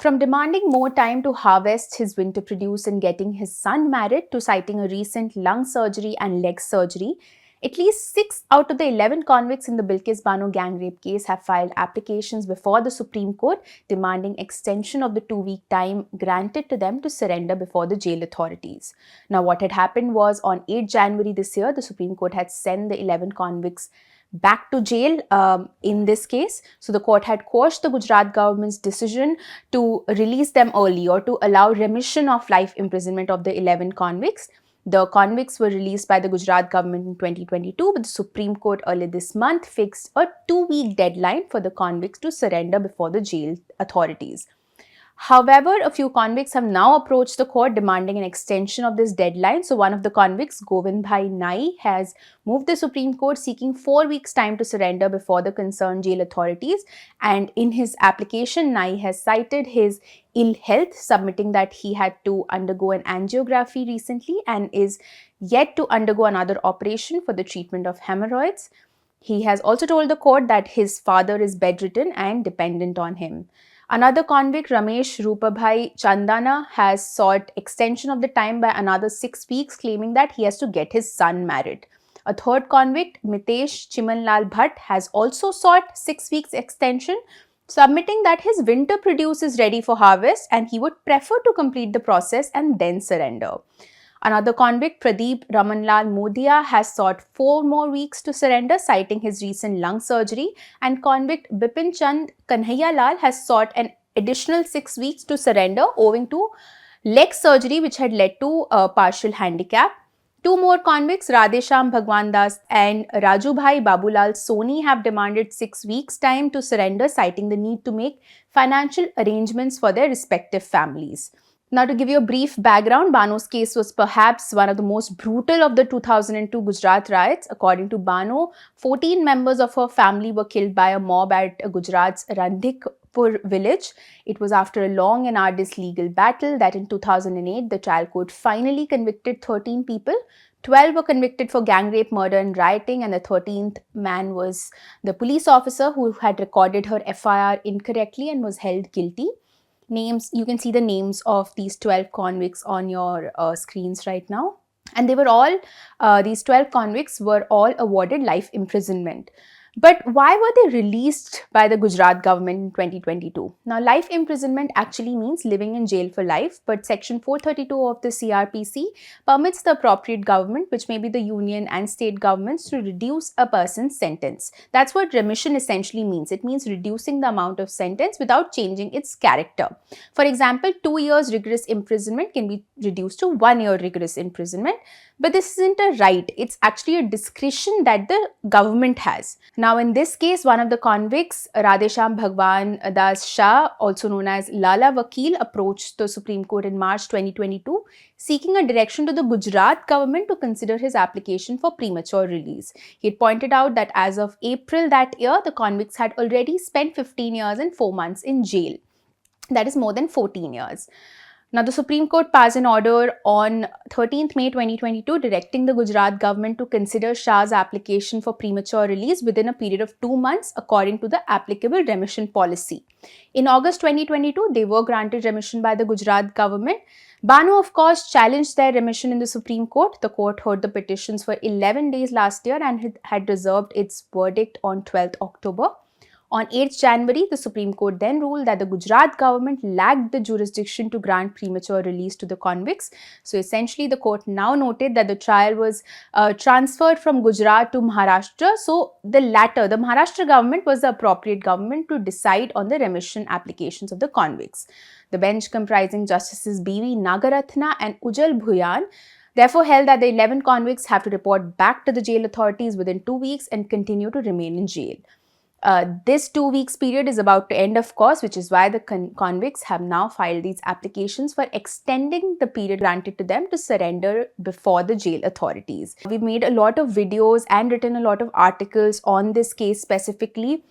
From demanding more time to harvest his winter produce and getting his son married to citing a recent lung surgery and leg surgery, at least 6 out of the 11 convicts in the Bilkis Bano gang rape case have filed applications before the Supreme Court demanding extension of the 2-week time granted to them to surrender before the jail authorities. Now, what had happened was on 8 January this year, the Supreme Court had sent the 11 convicts back to jail in this case. So the court had quashed the Gujarat government's decision to release them early or to allow remission of life imprisonment of the 11 convicts. The convicts were released by the Gujarat government in 2022, but the Supreme Court earlier this month fixed a 2-week deadline for the convicts to surrender before the jail authorities. However, a few convicts have now approached the court demanding an extension of this deadline. So one of the convicts, Govind Bhai Nai, has moved the Supreme Court seeking 4 weeks' time to surrender before the concerned jail authorities. And in his application, Nai has cited his ill health, submitting that he had to undergo an angiography recently and is yet to undergo another operation for the treatment of hemorrhoids. He has also told the court that his father is bedridden and dependent on him. Another convict, Ramesh Rupabhai Chandana, has sought extension of the time by another 6 weeks, claiming that he has to get his son married. A third convict, Mitesh Chimanlal Bhatt, has also sought 6 weeks extension, submitting that his winter produce is ready for harvest and he would prefer to complete the process and then surrender. Another convict, Pradeep Ramanlal Modia, has sought 4 more weeks to surrender, citing his recent lung surgery, and convict Bipin Chand Kanhaiyalal has sought an additional 6 weeks to surrender owing to leg surgery which had led to a partial handicap. 2 more convicts, Radhesham Bhagwan Das and Rajubhai Babulal Soni, have demanded 6 weeks' time to surrender, citing the need to make financial arrangements for their respective families. Now, to give you a brief background, Bano's case was perhaps one of the most brutal of the 2002 Gujarat riots. According to Bano, 14 members of her family were killed by a mob at Gujarat's Randhikpur village. It was after a long and arduous legal battle that in 2008, the trial court finally convicted 13 people. 12 were convicted for gang rape, murder and rioting, and the 13th man was the police officer who had recorded her FIR incorrectly and was held guilty. Names, you can see the names of these 12 convicts on your screens right now. And they were all, these 12 convicts were all awarded life imprisonment. But why were they released by the Gujarat government in 2022? Now, life imprisonment actually means living in jail for life, but Section 432 of the CRPC permits the appropriate government, which may be the union and state governments, to reduce a person's sentence. That's what remission essentially means. It means reducing the amount of sentence without changing its character. For example, 2 years rigorous imprisonment can be reduced to 1 year rigorous imprisonment. But this isn't a right, it's actually a discretion that the government has. Now, in this case, one of the convicts, Radhesham Bhagwan Das Shah, also known as Lala Vakil, approached the Supreme Court in March 2022, seeking a direction to the Gujarat government to consider his application for premature release. He had pointed out that as of April that year, the convicts had already spent 15 years and 4 months in jail. That is more than 14 years. Now, the Supreme Court passed an order on 13th May 2022 directing the Gujarat government to consider Shah's application for premature release within a period of 2 months according to the applicable remission policy. In August 2022, they were granted remission by the Gujarat government. Bano, of course, challenged their remission in the Supreme Court. The court heard the petitions for 11 days last year and had reserved its verdict on 12th October. On 8th January, the Supreme Court then ruled that the Gujarat government lacked the jurisdiction to grant premature release to the convicts. So essentially, the court now noted that the trial was transferred from Gujarat to Maharashtra. So the latter, the Maharashtra government, was the appropriate government to decide on the remission applications of the convicts. The bench, comprising Justices B.V. Nagaratna and Ujjal Bhuyan, therefore held that the 11 convicts have to report back to the jail authorities within 2 weeks and continue to remain in jail. This 2 weeks period is about to end, of course, which is why the convicts have now filed these applications for extending the period granted to them to surrender before the jail authorities. We've made a lot of videos and written a lot of articles on this case specifically.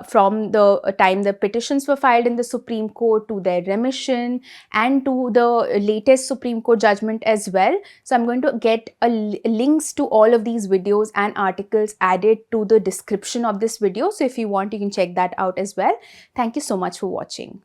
From the time the petitions were filed in the Supreme Court to their remission and to the latest Supreme Court judgment as well. So I'm going to get links to all of these videos and articles added to the description of this video. So if you want, you can check that out as well. Thank you so much for watching.